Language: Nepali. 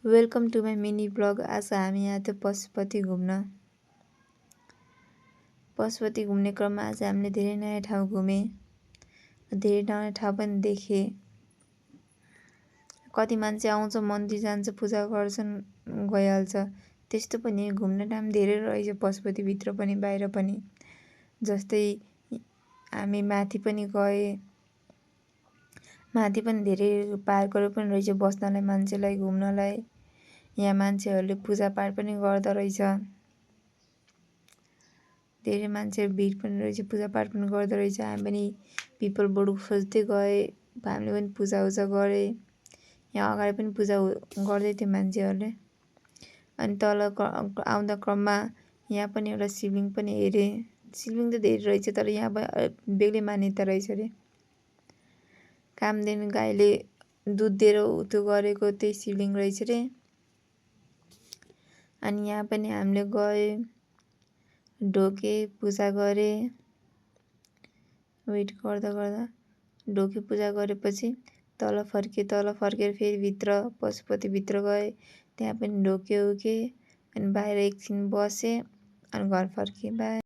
Welcome to my mini blog. आज हामी यहाँ थियो पशुपति घुम्ने क्रममा आज हामीले धेरै नयाँ ठाउँ घुमे, धेरै नयाँ ठाउँ पनि देखे। कति मान्छे आउँछ, मन्दिर जान्छ, पूजा गर्छन्, गइहाल्छ। त्यस्तो पनि घुम्ने ठाउँ धेरै रहेछ पशुपतिभित्र पनि बाहिर पनि। जस्तै हामी माथि पनि गए, माथि पनि धेरै पार्कहरू पनि रहेछ बस्नलाई, मान्छेलाई घुम्नलाई। यहाँ मान्छेहरूले पूजापाठ पनि गर्दो रहेछ, धेरै मान्छे भिड पनि रहेछ, पूजापाठ पनि गर्दो रहेछ। हामी पनि पिपल बोर्ड खोज्दै गए, हामीले पनि पूजाउजा गरे। यहाँ अगाडि पनि पूजा गर्दै थियो मान्छेहरूले। अनि तल आउँदा क्रममा यहाँ पनि एउटा शिवलिङ्ग पनि हेरेँ। शिवलिङ्ग त धेरै रहेछ, तर यहाँ बेग्लै मान्यता रहेछ अरे। कामदेनु गाईले दुध दिएर त्यो गरेको त्यही शिवलिङ्ग रहेछ रे। अनि यहाँ पनि हामीले गए, ढोके, पूजा गरे। वेट गर्दा ढोके पूजा गरेपछि तल फर्केर फेरि भित्र पशुपतिभित्र गए। त्यहाँ पनि ढोके उके अनि बाहिर एकछिन बसे अनि घर फर्के। बाई।